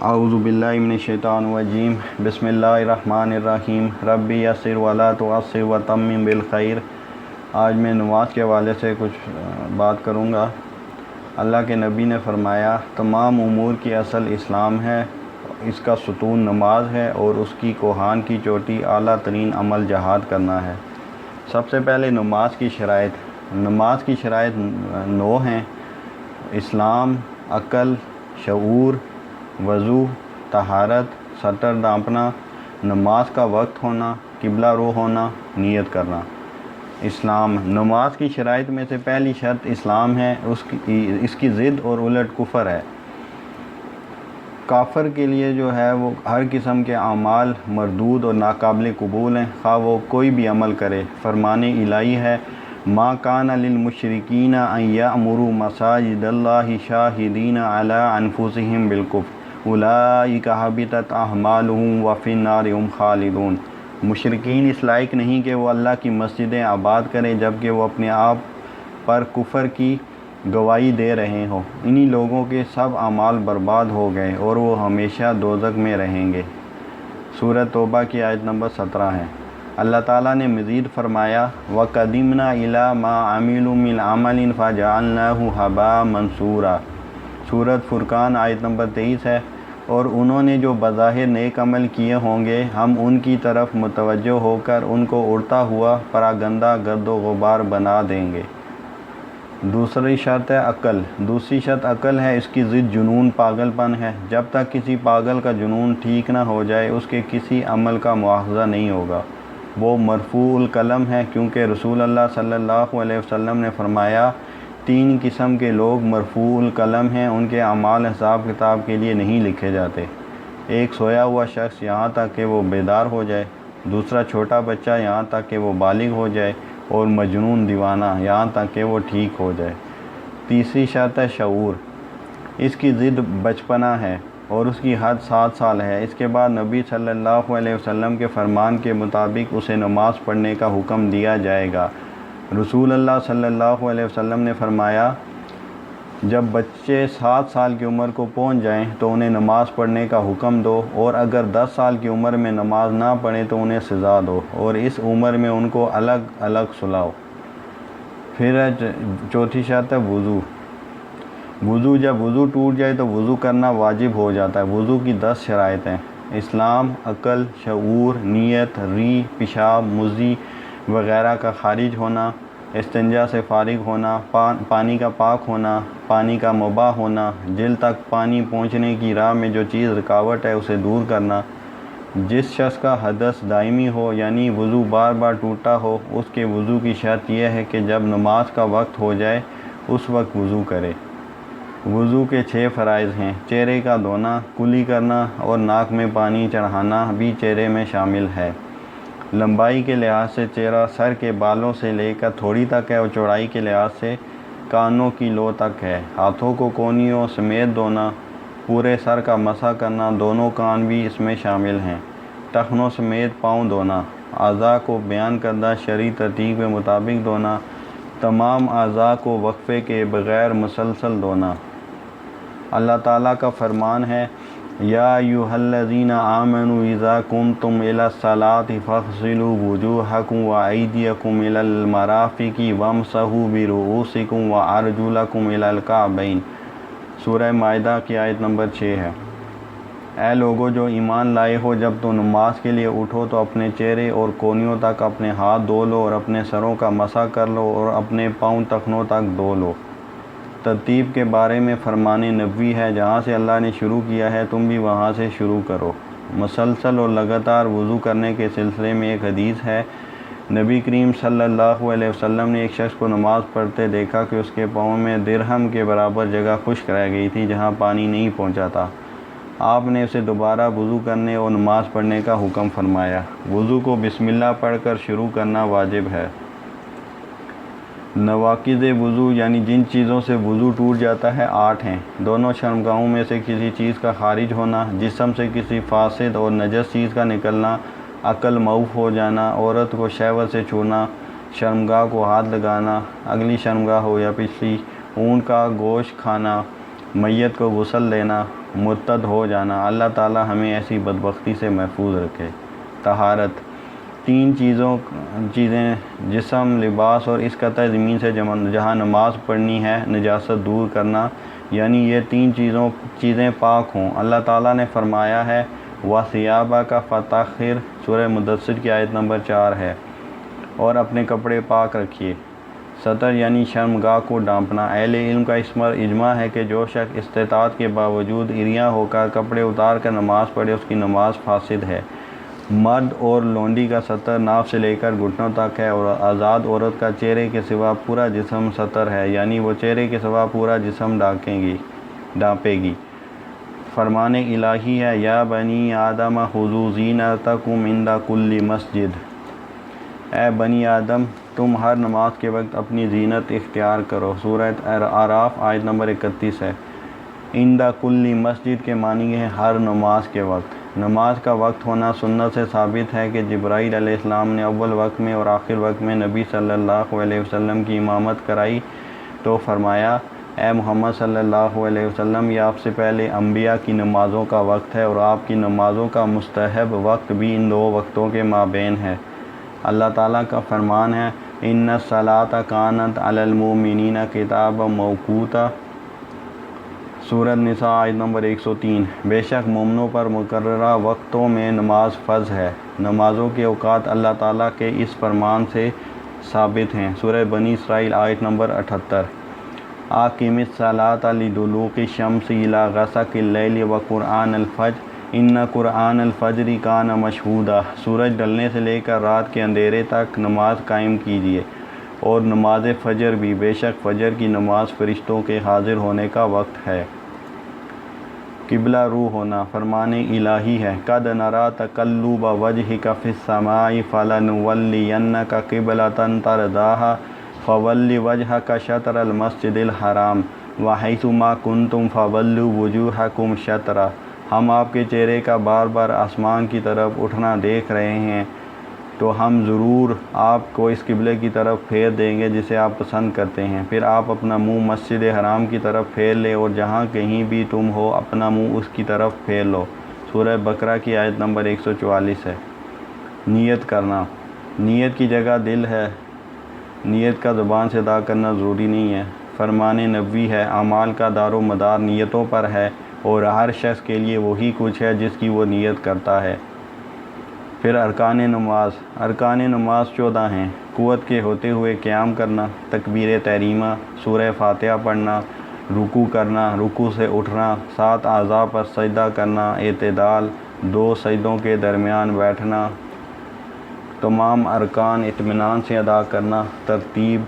اعوذ باللہ من الشیطان الرجیم بسم اللہ الرحمن الرحیم ربی یسر ولا تعسر وتمم بالخیر۔ آج میں نماز کے حوالے سے کچھ بات کروں گا۔ اللہ کے نبی نے فرمایا تمام امور کی اصل اسلام ہے، اس کا ستون نماز ہے اور اس کی کوہان کی چوٹی اعلیٰ ترین عمل جہاد کرنا ہے۔ سب سے پہلے نماز کی شرائط 9 ہیں: اسلام، عقل، شعور، وضو، طہارت، سطر ڈھانپنا، نماز کا وقت ہونا، قبلہ رو ہونا، نیت کرنا۔ اسلام، نماز کی شرائط میں سے پہلی شرط اسلام ہے، اس کی ضد اور الٹ کفر ہے۔ کافر کے لیے جو ہے وہ ہر قسم کے اعمال مردود اور ناقابل قبول ہیں، خواہ وہ کوئی بھی عمل کرے۔ فرمان الہی ہے ما کان للمشرکین ان یعمروا مساجد اللہ شاہدین علی انفسہم بالکفر اولئک حبطت اعمالہم وفی النار ہم خالدون۔ مشرکین اس لائق نہیں کہ وہ اللہ کی مسجدیں آباد کریں جبکہ وہ اپنے آپ پر کفر کی گواہی دے رہے ہوں۔ انہی لوگوں کے سب اعمال برباد ہو گئے اور وہ ہمیشہ دوزخ میں رہیں گے۔ سورۃ توبہ کی آیت نمبر 17 ہے۔ اللہ تعالیٰ نے مزید فرمایا وَقَدِمْنَا إِلَىٰ مَا عَمِلُوا مِنْ عَمَلٍ فَجَعَلْنَاهُ هَبَاءً مَنْثُورًا۔ سورۃ فرقان آیت نمبر 23 ہے۔ اور انہوں نے جو بظاہر نیک عمل کیے ہوں گے ہم ان کی طرف متوجہ ہو کر ان کو اڑتا ہوا پراگندہ گرد و غبار بنا دیں گے۔ دوسری شرط ہے عقل۔ دوسری شرط عقل ہے، اس کی ضد جنون پاگل پن ہے۔ جب تک کسی پاگل کا جنون ٹھیک نہ ہو جائے اس کے کسی عمل کا مواخذہ نہیں ہوگا، وہ مرفوع القلم ہے، کیونکہ رسول اللہ صلی اللہ علیہ وسلم نے فرمایا 3 قسم کے لوگ مرفوع القلم ہیں، ان کے اعمال حساب کتاب کے لیے نہیں لکھے جاتے۔ ایک سویا ہوا شخص یہاں تک کہ وہ بیدار ہو جائے، دوسرا چھوٹا بچہ یہاں تک کہ وہ بالغ ہو جائے، اور مجنون دیوانہ یہاں تک کہ وہ ٹھیک ہو جائے۔ تیسری شرط ہے شعور۔ اس کی ضد بچپنا ہے اور اس کی حد 7 سال ہے۔ اس کے بعد نبی صلی اللہ علیہ وسلم کے فرمان کے مطابق اسے نماز پڑھنے کا حکم دیا جائے گا۔ رسول اللہ صلی اللہ علیہ وسلم نے فرمایا جب بچے 7 سال کی عمر کو پہنچ جائیں تو انہیں نماز پڑھنے کا حکم دو، اور اگر 10 سال کی عمر میں نماز نہ پڑھیں تو انہیں سزا دو، اور اس عمر میں ان کو الگ الگ سلاؤ۔ پھر چوتھی شرط ہے وضو۔ جب وضو ٹوٹ جائے تو وضو کرنا واجب ہو جاتا ہے۔ وضو کی 10 شرائط ہیں: اسلام، عقل، شعور، نیت، ری، پیشاب، مزی وغیرہ کا خارج ہونا، استنجا سے فارغ ہونا، پانی کا پاک ہونا، پانی کا مباح ہونا، جلد تک پانی پہنچنے کی راہ میں جو چیز رکاوٹ ہے اسے دور کرنا۔ جس شخص کا حدث دائمی ہو یعنی وضو بار بار ٹوٹتا ہو، اس کے وضو کی شرط یہ ہے کہ جب نماز کا وقت ہو جائے اس وقت وضو کرے۔ وضو کے 6 فرائض ہیں: چہرے کا دھونا، کلی کرنا اور ناک میں پانی چڑھانا بھی چہرے میں شامل ہے۔ لمبائی کے لحاظ سے چہرہ سر کے بالوں سے لے کر تھوڑی تک ہے اور چوڑائی کے لحاظ سے کانوں کی لو تک ہے۔ ہاتھوں کو کونیوں سمیت دھونا، پورے سر کا مسح کرنا، دونوں کان بھی اس میں شامل ہیں۔ ٹخنوں سمیت پاؤں دھونا، اعضاء کو بیان کردہ شرعی ترتیب کے مطابق دھونا، تمام اعضاء کو وقفے کے بغیر مسلسل دھونا۔ اللہ تعالیٰ کا فرمان ہے یا ایھا الذین آمنوا اذا قمتم الی الصلاۃ فاغسلوا وجوہکم وایدیکم الی المرافق وامسحوا برؤوسکم وارجلکم الی الکعبین۔ سورہ مائدہ کی آیت نمبر 6 ہے۔ اے لوگو جو ایمان لائے ہو، جب تو نماز کے لیے اٹھو تو اپنے چہرے اور کونیوں تک اپنے ہاتھ دھو لو اور اپنے سروں کا مسح کر لو اور اپنے پاؤں ٹخنوں تک دھو لو۔ ترتیب کے بارے میں فرمان نبوی ہے، جہاں سے اللہ نے شروع کیا ہے تم بھی وہاں سے شروع کرو۔ مسلسل اور لگاتار وضو کرنے کے سلسلے میں ایک حدیث ہے، نبی کریم صلی اللہ علیہ وسلم نے ایک شخص کو نماز پڑھتے دیکھا کہ اس کے پاؤں میں درہم کے برابر جگہ خشک رہ گئی تھی جہاں پانی نہیں پہنچا تھا۔ آپ نے اسے دوبارہ وضو کرنے اور نماز پڑھنے کا حکم فرمایا۔ وضو کو بسم اللہ پڑھ کر شروع کرنا واجب ہے۔ نواقض وضو یعنی جن چیزوں سے وضو ٹوٹ جاتا ہے 8 ہیں: دونوں شرمگاہوں میں سے کسی چیز کا خارج ہونا، جسم سے کسی فاسد اور نجس چیز کا نکلنا، عقل معوف ہو جانا، عورت کو شہوت سے چھونا، شرمگاہ کو ہاتھ لگانا، اگلی شرمگاہ ہو یا پچھلی، اونٹ کا گوشت کھانا، میت کو غسل دینا، مرتد ہو جانا۔ اللہ تعالی ہمیں ایسی بدبختی سے محفوظ رکھے۔ طہارت، تین چیزیں جسم، لباس اور اس قطع زمین سے جہاں نماز پڑھنی ہے نجاست دور کرنا، یعنی یہ تین چیزیں پاک ہوں۔ اللہ تعالیٰ نے فرمایا ہے وَثِيَابَكَ فَطَهِّرْ، سورہ مدثر کی آیت نمبر 4 ہے، اور اپنے کپڑے پاک رکھیے۔ سطر یعنی شرمگاہ کو ڈھانپنا۔ اہل علم کا اس پر اجماع ہے کہ جو شخص استطاعت کے باوجود عریاں ہو کر کپڑے اتار کر نماز پڑھے اس کی نماز فاسد ہے۔ مرد اور لونڈی کا سطر ناف سے لے کر گھٹنوں تک ہے، اور آزاد عورت کا چہرے کے سوا پورا جسم سطر ہے، یعنی وہ چہرے کے سوا پورا جسم ڈھانپے گی۔ فرمان الہی ہے یا بنی آدم خذوا زینتکم عند کل مسجد، اے بنی آدم تم ہر نماز کے وقت اپنی زینت اختیار کرو۔ سورہ اعراف آیت نمبر 31 ہے۔ عند کل مسجد کے معنی ہے ہر نماز کے وقت۔ نماز کا وقت ہونا سنت سے ثابت ہے کہ جبرائیل علیہ السلام نے اول وقت میں اور آخر وقت میں نبی صلی اللہ علیہ وسلم کی امامت کرائی تو فرمایا اے محمد صلی اللہ علیہ وسلم، یہ آپ سے پہلے انبیاء کی نمازوں کا وقت ہے اور آپ کی نمازوں کا مستحب وقت بھی ان دو وقتوں کے مابین ہے۔ اللہ تعالیٰ کا فرمان ہے ان الصلاۃ کانت علی المؤمنین کتابا موقوتا، سورۃ نساء آیت نمبر 103۔ بے شک مومنوں پر مقررہ وقتوں میں نماز فرض ہے۔ نمازوں کے اوقات اللہ تعالیٰ کے اس فرمان سے ثابت ہیں۔ سورہ بنی اسرائیل آیت نمبر 78۔ اقیم الصلاۃ لدلوق الشمس الی غسق اللیل وقرآن الفجر ان قرآن الفجر کان مشہودا، سورج ڈلنے سے لے کر رات کے اندھیرے تک نماز قائم کیجیے، اور نماز فجر بھی، بے شک فجر کی نماز فرشتوں کے حاضر ہونے کا وقت ہے۔ قبلہ رو ہونا فرمان الہی ہے قد نری تقلب وجہک فی السماء فلنولینک قبلۃ ترضاھا فول وجہک شطر المسجد الحرام وحیث ما کنتم فولوا وجوہکم شطرہ، ہم آپ کے چہرے کا بار بار آسمان کی طرف اٹھنا دیکھ رہے ہیں تو ہم ضرور آپ کو اس قبلے کی طرف پھیر دیں گے جسے آپ پسند کرتے ہیں، پھر آپ اپنا منہ مسجد حرام کی طرف پھیر لیں اور جہاں کہیں بھی تم ہو اپنا منہ اس کی طرف پھیر لو۔ سورہ بقرہ کی آیت نمبر 144 ہے۔ نیت کرنا، نیت کی جگہ دل ہے، نیت کا زبان سے ادا کرنا ضروری نہیں ہے۔ فرمان نبوی ہے اعمال کا دار و مدار نیتوں پر ہے، اور ہر شخص کے لیے وہی کچھ ہے جس کی وہ نیت کرتا ہے۔ پھر ارکان نماز 14 ہیں۔ قوت کے ہوتے ہوئے قیام کرنا، تکبیر تحریمہ، سورہ فاتحہ پڑھنا، رکوع کرنا، رکوع سے اٹھنا، 7 اعضاء پر سجدہ کرنا، اعتدال، 2 سجدوں کے درمیان بیٹھنا، تمام ارکان اطمینان سے ادا کرنا، ترتیب،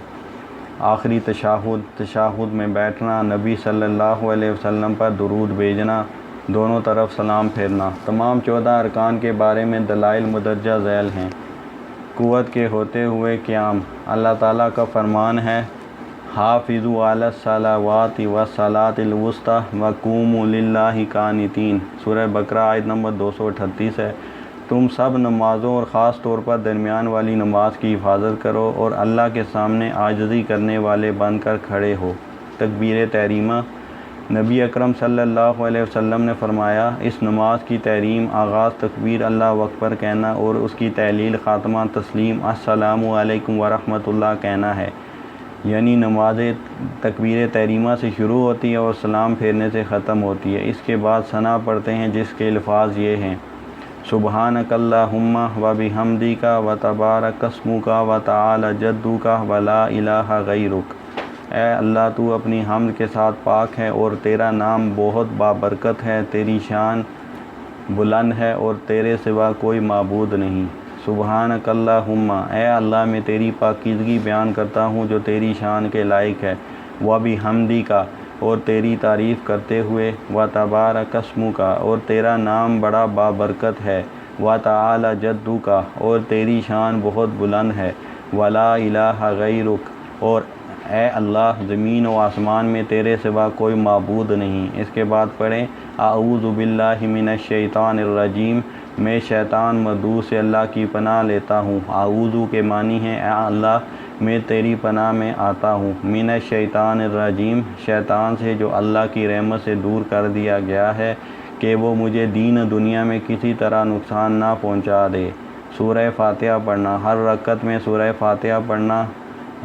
آخری تشہد میں بیٹھنا، نبی صلی اللہ علیہ وسلم پر درود بھیجنا، دونوں طرف سلام پھیرنا۔ تمام 14 ارکان کے بارے میں دلائل مدرجہ ذیل ہیں۔ قوت کے ہوتے ہوئے قیام، اللہ تعالیٰ کا فرمان ہے حافظوا علی الصلوات والصلاۃ الوسطی وقوموا للہ قانتین، سورہ بقرہ آیت نمبر 238 ہے۔ تم سب نمازوں اور خاص طور پر درمیان والی نماز کی حفاظت کرو اور اللہ کے سامنے عاجزی کرنے والے بن کر کھڑے ہو۔ تکبیر تحریمہ، نبی اکرم صلی اللہ علیہ وسلم نے فرمایا اس نماز کی تحریم آغاز تکبیر اللہ اکبر کہنا اور اس کی تحلیل خاتمہ تسلیم السلام علیکم ورحمۃ اللہ کہنا ہے، یعنی نماز تکبیر تحریمہ سے شروع ہوتی ہے اور سلام پھیرنے سے ختم ہوتی ہے۔ اس کے بعد ثنا پڑھتے ہیں جس کے الفاظ یہ ہیں سبحانک اللہم وبحمدک وتبارک اسمک وتعالی جدک ولا الہ غیرک، اے اللہ تو اپنی حمد کے ساتھ پاک ہے اور تیرا نام بہت بابرکت ہے، تیری شان بلند ہے اور تیرے سوا کوئی معبود نہیں۔ سبحانک اللہم، اے اللہ میں تیری پاکیزگی بیان کرتا ہوں جو تیری شان کے لائق ہے، وبحمدک، اور تیری تعریف کرتے ہوئے، وتبارک اسمک، اور تیرا نام بڑا بابرکت ہے، وتعالی جدک، اور تیری شان بہت بلند ہے، ولا الہ غیرک، اور اے اللہ زمین و آسمان میں تیرے سوا کوئی معبود نہیں۔ اس کے بعد پڑھیں اعوذ باللہ من الشیطان الرجیم، میں شیطان مردود سے اللہ کی پناہ لیتا ہوں۔ اعوذ کے معنی ہیں اے اللہ میں تیری پناہ میں آتا ہوں من الشیطان الرجیم، شیطان سے جو اللہ کی رحمت سے دور کر دیا گیا ہے کہ وہ مجھے دین و دنیا میں کسی طرح نقصان نہ پہنچا دے۔ سورہ فاتحہ پڑھنا، ہر رکعت میں سورہ فاتحہ پڑھنا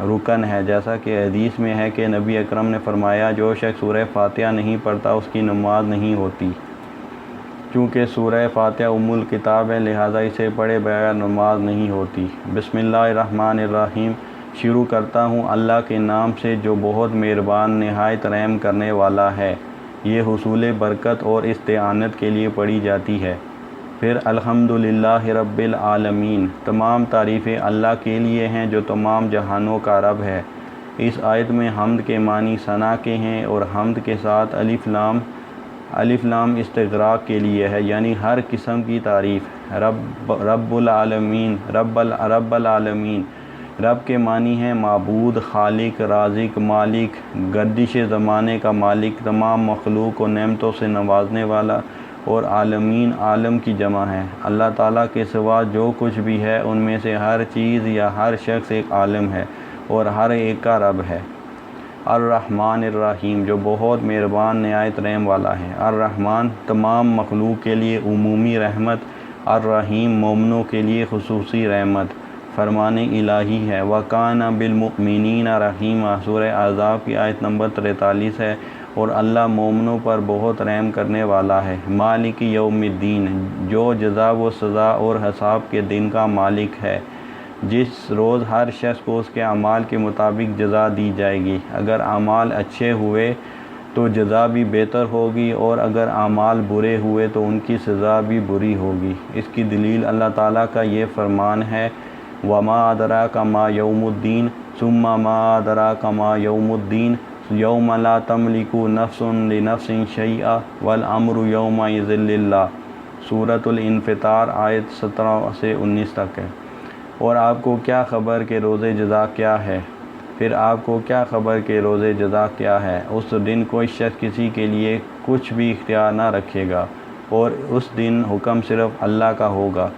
رکن ہے، جیسا کہ حدیث میں ہے کہ نبی اکرم نے فرمایا جو شخص سورہ فاتحہ نہیں پڑھتا اس کی نماز نہیں ہوتی۔ چونکہ سورہ فاتحہ ام الکتاب ہے لہذا اسے پڑھے بغیر نماز نہیں ہوتی۔ بسم اللہ الرحمن الرحیم، شروع کرتا ہوں اللہ کے نام سے جو بہت مہربان نہایت رحم کرنے والا ہے۔ یہ حصول برکت اور استعانت کے لیے پڑھی جاتی ہے۔ پھر الحمدللہ رب العالمین، تمام تعریفیں اللہ کے لیے ہیں جو تمام جہانوں کا رب ہے۔ اس آیت میں حمد کے معنی ثنا کے ہیں اور حمد کے ساتھ الف لام استغراق کے لیے ہے، یعنی ہر قسم کی تعریف۔ رب العالمین، رب العالمین، رب کے معنی ہیں معبود، خالق، رازق، مالک، گردش زمانے کا مالک، تمام مخلوق کو نعمتوں سے نوازنے والا، اور عالمین عالم کی جمع ہے۔ اللہ تعالیٰ کے سوا جو کچھ بھی ہے ان میں سے ہر چیز یا ہر شخص ایک عالم ہے اور ہر ایک کا رب ہے۔ الرحمن الرحیم، جو بہت مہربان نہایت رحم والا ہے۔ الرحمن تمام مخلوق کے لیے عمومی رحمت، الرحیم مومنوں کے لیے خصوصی رحمت، فرمان الہی ہے۔ وَكَانَ بِالْمُؤْمِنِينَ رَحِيمًا، سورہ احزاب کی آیت نمبر 43 ہے، اور اللہ مومنوں پر بہت رحم کرنے والا ہے۔ مالک یوم الدین، جو جزا و سزا اور حساب کے دن کا مالک ہے، جس روز ہر شخص کو اس کے اعمال کے مطابق جزا دی جائے گی۔ اگر اعمال اچھے ہوئے تو جزا بھی بہتر ہوگی، اور اگر اعمال برے ہوئے تو ان کی سزا بھی بری ہوگی۔ اس کی دلیل اللہ تعالیٰ کا یہ فرمان ہے وَمَا أَدْرَاكَ مَا يَوْمُ الدِّينِ ثُمَّ مَا أَدْرَاكَ مَا يَوْمُ الدِّينِ يَوْمَ لَا تَمْلِكُ نَفْسٌ لِنَفْسٍ شَيْئًا وَالْأَمْرُ يَوْمَئِذٍ لِلَّهِ، سورۃ الانفطار آیت 17 سے 19 تک ہے۔ اور آپ کو کیا خبر کہ روز جزا کیا ہے؟ پھر آپ کو کیا خبر کہ روز جزا کیا ہے؟ اس دن کوئی شخص کسی کے لیے کچھ بھی اختیار نہ رکھے گا، اور اس دن حکم صرف اللہ کا ہوگا۔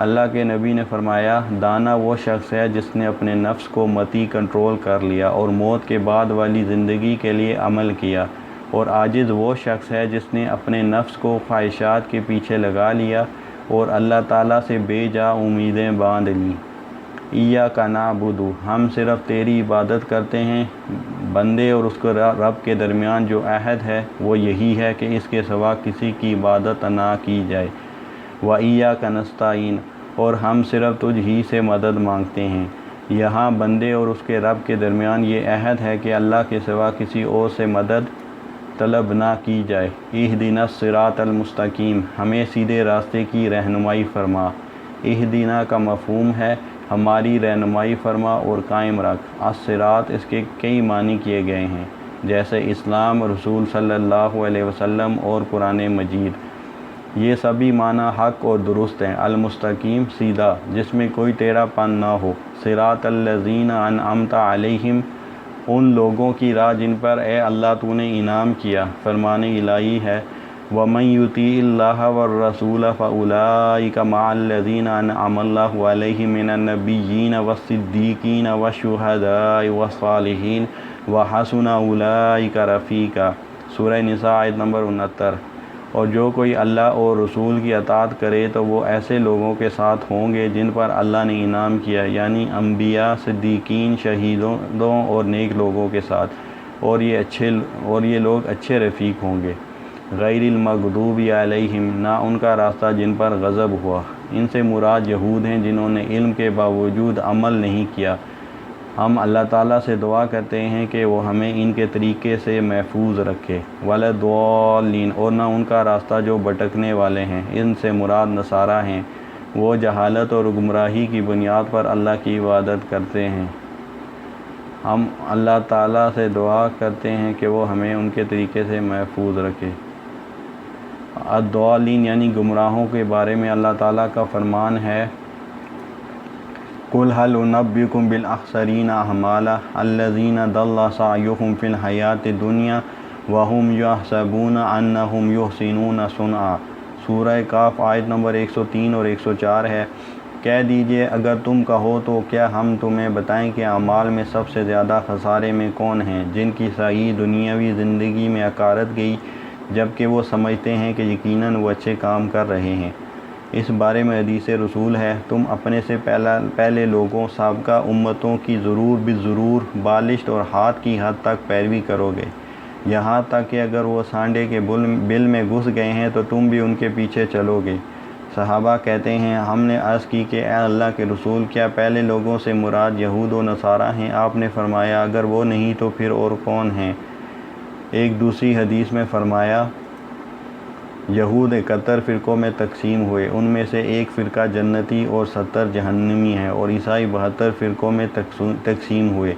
اللہ کے نبی نے فرمایا دانا وہ شخص ہے جس نے اپنے نفس کو متی کنٹرول کر لیا اور موت کے بعد والی زندگی کے لیے عمل کیا، اور عاجز وہ شخص ہے جس نے اپنے نفس کو خواہشات کے پیچھے لگا لیا اور اللہ تعالیٰ سے بے جا امیدیں باندھ لیں۔ ایاک نعبد، ہم صرف تیری عبادت کرتے ہیں۔ بندے اور اس کے رب کے درمیان جو عہد ہے وہ یہی ہے کہ اس کے سوا کسی کی عبادت نہ کی جائے۔ وَإِيَّاكَ نَسْتَعِينُ، اور ہم صرف تجھ ہی سے مدد مانگتے ہیں۔ یہاں بندے اور اس کے رب کے درمیان یہ عہد ہے کہ اللہ کے سوا کسی اور سے مدد طلب نہ کی جائے۔ اہدنا الصراط المستقیم، ہمیں سیدھے راستے کی رہنمائی فرما۔ اہدنا کا مفہوم ہے ہماری رہنمائی فرما اور قائم رکھ۔ الصراط اس کے کئی معنی کیے گئے ہیں، جیسے اسلام، رسول صلی اللہ علیہ وسلم اور قرآن مجید۔ یہ سبھی معنی حق اور درست ہیں۔ المستقیم سیدھا، جس میں کوئی ٹیڑھا پن نہ ہو۔ صراط الذین انعمت علیہم، ان لوگوں کی راہ جن پر اے اللہ تو نے انعام کیا۔ فرمان الہی ہے وَمَن يُطِیعِ اللَّهَ وَالرَّسُولَ فَأُولَٰئِکَ مَعَ الَّذِینَ أَنْعَمَ اللَّهُ عَلَیْہِم مِّنَ النَّبِیِّینَ وَالصِّدِّیقِینَ وَالشُّہَدَاءِ وَالصَّالِحِینَ وَحَسُنَ أُولَٰئِکَ رَفِیقًا، سورہ نساء آیت نمبر 69۔ اور جو کوئی اللہ اور رسول کی اطاعت کرے تو وہ ایسے لوگوں کے ساتھ ہوں گے جن پر اللہ نے انعام کیا، یعنی انبیاء، صدیقین، شہیدوں اور نیک لوگوں کے ساتھ، اور یہ لوگ اچھے رفیق ہوں گے۔ غیر المغضوب علیہم، نہ ان کا راستہ جن پر غضب ہوا۔ ان سے مراد یہود ہیں جنہوں نے علم کے باوجود عمل نہیں کیا۔ ہم اللہ تعالیٰ سے دعا کرتے ہیں کہ وہ ہمیں ان کے طریقے سے محفوظ رکھے۔ ولا الضالین، اور نہ ان کا راستہ جو بھٹکنے والے ہیں۔ ان سے مراد نصارہ ہیں، وہ جہالت اور گمراہی کی بنیاد پر اللہ کی عبادت کرتے ہیں۔ ہم اللہ تعالیٰ سے دعا کرتے ہیں کہ وہ ہمیں ان کے طریقے سے محفوظ رکھے۔ الضالین یعنی گمراہوں کے بارے میں اللہ تعالیٰ کا فرمان ہے قُلْ هَلْ أُنَبِّئُكُم بِالْأَخْسَرِينَ أَعْمَالًا الَّذِينَ ضَلَّ سَعْيُهُمْ فِي الْحَيَاةِ الدُّنْيَا وَهُمْ يَحْسَبُونَ أَنَّهُمْ يُحْسِنُونَ صُنْعًا، سورہ کاف آیت نمبر 103 اور 104 ہے۔ کہہ دیجئے اگر تم کہو تو کیا ہم تمہیں بتائیں کہ اعمال میں سب سے زیادہ خسارے میں کون ہیں؟ جن کی صحیح دنیاوی زندگی میں عکارت گئی جبکہ وہ سمجھتے ہیں کہ یقیناً وہ اچھے کام کر رہے ہیں۔ اس بارے میں حدیث رسول ہے، تم اپنے سے پہلے لوگوں سابقہ امتوں کی ضرور بالضرور بالشت اور ہاتھ کی حد تک پیروی کرو گے، یہاں تک کہ اگر وہ سانڈے کے بل میں گھس گئے ہیں تو تم بھی ان کے پیچھے چلو گے۔ صحابہ کہتے ہیں ہم نے عرض کی کہ اے اللہ کے رسول، کیا پہلے لوگوں سے مراد یہود و نصارہ ہیں؟ آپ نے فرمایا اگر وہ نہیں تو پھر اور کون ہیں؟ ایک دوسری حدیث میں فرمایا یہود 71 فرقوں میں تقسیم ہوئے، ان میں سے ایک فرقہ جنتی اور 70 جہنمی ہے، اور عیسائی 72 فرقوں میں تقسیم ہوئے،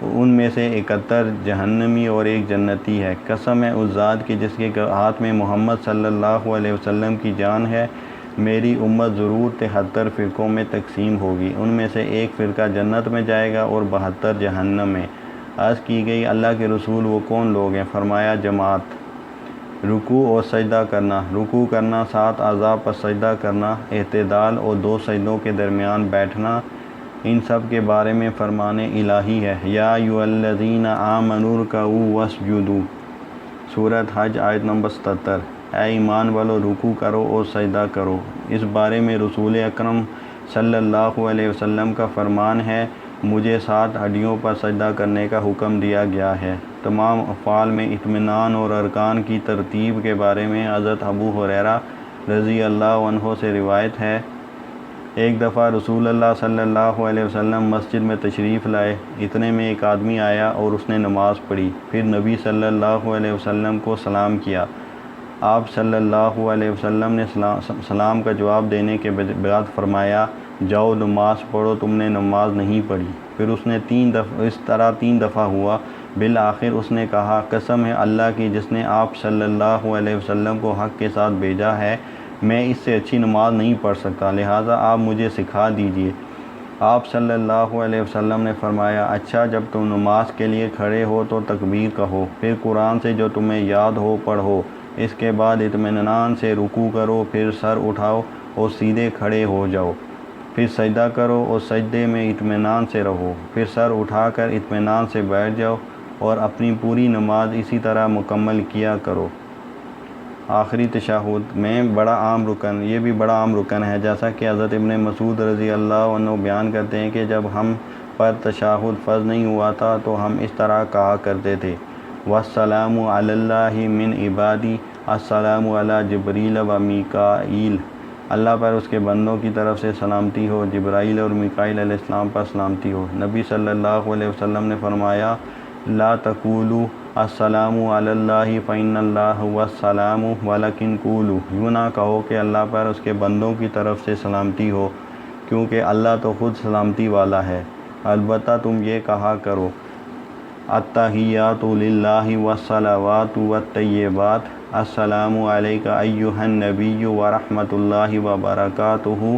ان میں سے 71 جہنمی اور ایک جنتی ہے۔ قسم ہے اس ذات کی جس کے ہاتھ میں محمد صلی اللہ علیہ وسلم کی جان ہے، میری امت ضرور 73 فرقوں میں تقسیم ہوگی، ان میں سے ایک فرقہ جنت میں جائے گا اور 72 جہنم میں۔ عرض کی گئی اللہ کے رسول وہ کون لوگ ہیں؟ فرمایا جماعت، رکوع اور سجدہ کرنا، رکوع کرنا 7 اعضاء پر سجدہ کرنا، اعتدال اور 2 سجدوں کے درمیان بیٹھنا، ان سب کے بارے میں فرمان الہی ہے یا ایھا الذین آمنوا ارکعوا واسجدوا، سورۃ حج آیت نمبر 77۔ اے ایمان والو رکوع کرو اور سجدہ کرو۔ اس بارے میں رسول اکرم صلی اللہ علیہ وسلم کا فرمان ہے مجھے 7 ہڈیوں پر سجدہ کرنے کا حکم دیا گیا ہے۔ تمام افعال میں اطمینان اور ارکان کی ترتیب کے بارے میں حضرت ابو ہریرہ رضی اللہ عنہ سے روایت ہے، ایک دفعہ رسول اللہ صلی اللہ علیہ وسلم مسجد میں تشریف لائے، اتنے میں ایک آدمی آیا اور اس نے نماز پڑھی، پھر نبی صلی اللہ علیہ وسلم کو سلام کیا۔ آپ صلی اللہ علیہ وسلم نے سلام کا جواب دینے کے بعد فرمایا جاؤ نماز پڑھو، تم نے نماز نہیں پڑھی۔ پھر اس نے اس طرح 3 دفعہ ہوا، بالآخر اس نے کہا قسم ہے اللہ کی جس نے آپ صلی اللہ علیہ وسلم کو حق کے ساتھ بھیجا ہے، میں اس سے اچھی نماز نہیں پڑھ سکتا، لہٰذا آپ مجھے سکھا دیجیے۔ آپ صلی اللہ علیہ وسلم نے فرمایا اچھا، جب تم نماز کے لیے کھڑے ہو تو تکبیر کہو، پھر قرآن سے جو تمہیں یاد ہو پڑھو، اس کے بعد اطمینان سے رکوع کرو، پھر سر اٹھاؤ اور سیدھے کھڑے ہو جاؤ، پھر سجدہ کرو اور سجدے میں اطمینان سے رہو، پھر سر اٹھا کر اطمینان سے بیٹھ جاؤ اور اپنی پوری نماز اسی طرح مکمل کیا کرو۔ آخری تشہد میں بڑا عام رکن، یہ بھی بڑا عام رکن ہے، جیسا کہ حضرت ابن مسعود رضی اللہ عنہ بیان کرتے ہیں کہ جب ہم پر تشہد فرض نہیں ہوا تھا تو ہم اس طرح کہا کرتے تھے والسلام علی اللہ من عبادی، السلام علی جبریل و میکائیل، اللہ پر اس کے بندوں کی طرف سے سلامتی ہو، جبرائیل اور میکائیل علیہ السلام پر سلامتی ہو۔ نبی صلی اللہ علیہ وسلم نے فرمایا لا تقولوا السلام علی اللہ فإن اللہ هو السلام ولکن قولوا، یوں نہ کہو کہ اللہ پر اس کے بندوں کی طرف سے سلامتی ہو، کیونکہ اللہ تو خود سلامتی والا ہے، البتہ تم یہ کہا کرو التحیات للہ والصلوات والطیبات، السلام علیک ایھا النبی ورحمۃ اللہ وبرکاتہ،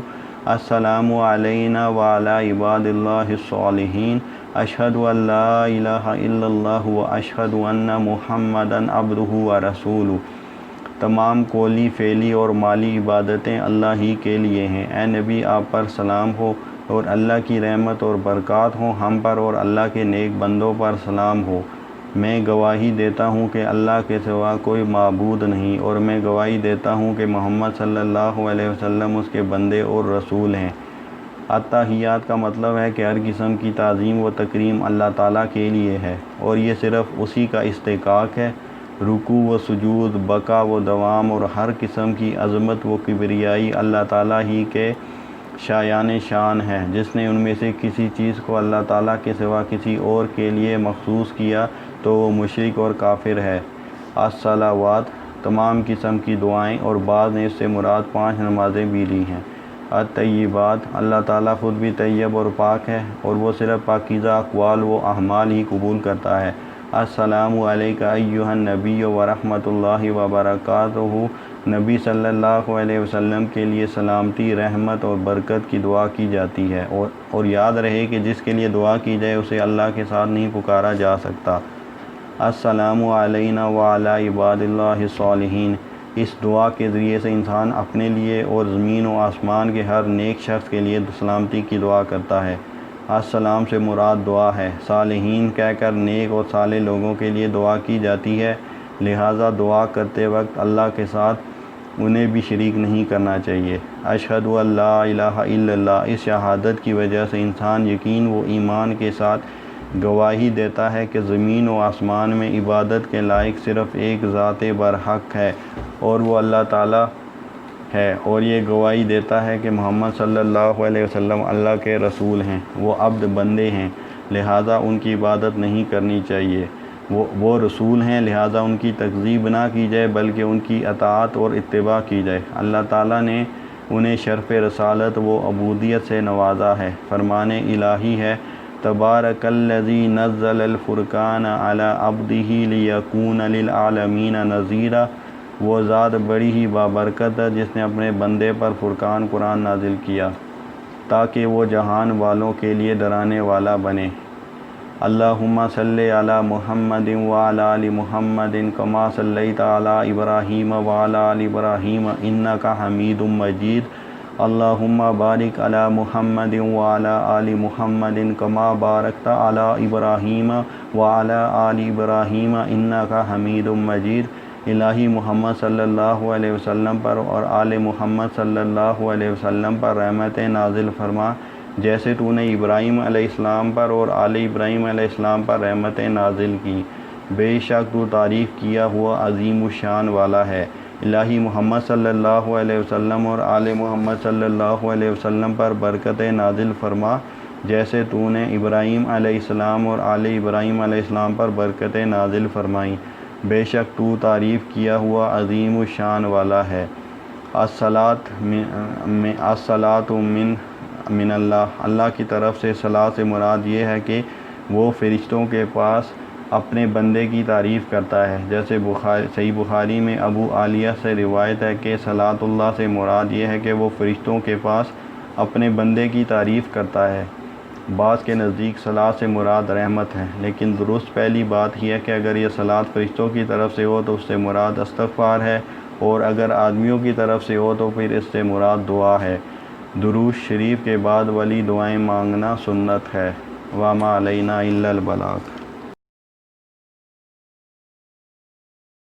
السلام علینا وعلی عباد اللہ الصالحین، اشہد ان لا الہ الا اللہ واشہد ان محمدا عبدہ ورسولہ۔ تمام قولی، فعلی اور مالی عبادتیں اللہ ہی کے لیے ہیں۔ اے نبی آپ پر سلام ہو اور اللہ کی رحمت اور برکات ہوں ہم پر اور اللہ کے نیک بندوں پر سلام ہو۔ میں گواہی دیتا ہوں کہ اللہ کے سوا کوئی معبود نہیں، اور میں گواہی دیتا ہوں کہ محمد صلی اللہ علیہ وسلم اس کے بندے اور رسول ہیں۔ التحیات کا مطلب ہے کہ ہر قسم کی تعظیم و تکریم اللہ تعالیٰ کے لیے ہے اور یہ صرف اسی کا استحقاق ہے۔ رکوع و سجود، بقا و دوام اور ہر قسم کی عظمت و کبریائی اللہ تعالیٰ ہی کے شایان شان ہے، جس نے ان میں سے کسی چیز کو اللہ تعالیٰ کے سوا کسی اور کے لیے مخصوص کیا تو وہ مشرک اور کافر ہے۔ الصلوات، تمام قسم کی دعائیں، اور بعض نے اس سے مراد 5 نمازیں بھی لی ہیں۔ الطیبات، اللہ تعالیٰ خود بھی طیب اور پاک ہے اور وہ صرف پاکیزہ اقوال و اعمال ہی قبول کرتا ہے۔ السلام علیک ایھا النبی ورحمۃ اللہ وبرکاتہ، نبی صلی اللہ علیہ وسلم کے لیے سلامتی، رحمت اور برکت کی دعا کی جاتی ہے، اور یاد رہے کہ جس کے لیے دعا کی جائے اسے اللہ کے ساتھ نہیں پکارا جا سکتا۔ السلام علینا وعلی عباد اللہ الصالحین، اس دعا کے ذریعے سے انسان اپنے لیے اور زمین و آسمان کے ہر نیک شخص کے لیے سلامتی کی دعا کرتا ہے۔ السلام سے مراد دعا ہے۔ صالحین کہہ کر نیک اور صالح لوگوں کے لیے دعا کی جاتی ہے، لہٰذا دعا کرتے وقت اللہ کے ساتھ انہیں بھی شریک نہیں کرنا چاہیے۔ اشہد ان لا الہ الا اللہ، اس شہادت کی وجہ سے انسان یقین و ایمان کے ساتھ گواہی دیتا ہے کہ زمین و آسمان میں عبادت کے لائق صرف ایک ذات برحق ہے اور وہ اللہ تعالیٰ ہے، اور یہ گواہی دیتا ہے کہ محمد صلی اللہ علیہ وسلم اللہ کے رسول ہیں، وہ عبد بندے ہیں، لہٰذا ان کی عبادت نہیں کرنی چاہیے۔ وہ رسول ہیں، لہٰذا ان کی تکذیب نہ کی جائے بلکہ ان کی اطاعت اور اتباع کی جائے۔ اللہ تعالیٰ نے انہیں شرف رسالت و عبودیت سے نوازا ہے۔ فرمان الہی ہے، تبارک الذی نزل الفرقان علی عبدہ لیکون للعالمین نذیرا، وہ ذات بڑی ہی بابرکت ہے جس نے اپنے بندے پر فرقان قرآن نازل کیا تاکہ وہ جہان والوں کے لیے ڈرانے والا بنے۔ اللہم صلی علی محمد وعلی آل محمد کما صلیت علی ابراہیم وعلی آل ابراہیم انک حمید مجید۔ اللہم بارک علی محمد وعلی آل محمد کما بارکت علی ابراہیم وعلی آل ابراہیم انک حمید مجید۔ الہی محمد صلی اللہ علیہ وسلم پر اور آل محمد صلی اللہ علیہ وسلم پر رحمتیں نازل فرما، جیسے تو نے ابراہیم علیہ السلام پر اور آل ابراہیم علیہ السلام پر رحمتیں نازل کی۔ بے شک تو تعریف کیا ہوا عظیم الشان والا ہے۔ الہی محمد صلی اللہ علیہ وسلم اور آل محمد صلی اللہ علیہ وسلم پر برکتیں نازل فرما، جیسے تو نے ابراہیم علیہ السلام اور آل ابراہیم علیہ السلام پر برکتیں نازل فرمائیں۔ بے شک تو تعریف کیا ہوا عظیم الشان والا ہے۔ الصلاۃ من اللہ، اللہ کی طرف سے صلاۃ سے مراد یہ ہے کہ وہ فرشتوں کے پاس اپنے بندے کی تعریف کرتا ہے، جیسے صحیح بخاری میں ابو عالیہ سے روایت ہے کہ صلاۃ اللہ سے مراد یہ ہے کہ وہ فرشتوں کے پاس اپنے بندے کی تعریف کرتا ہے۔ بعض کے نزدیک صلاۃ سے مراد رحمت ہے، لیکن درست پہلی بات یہ ہے کہ اگر یہ صلاۃ فرشتوں کی طرف سے ہو تو اس سے مراد استغفار ہے، اور اگر آدمیوں کی طرف سے ہو تو پھر اس سے مراد دعا ہے۔ درود شریف کے بعد والی دعائیں مانگنا سنت ہے۔ وما علینا الا البلاغ۔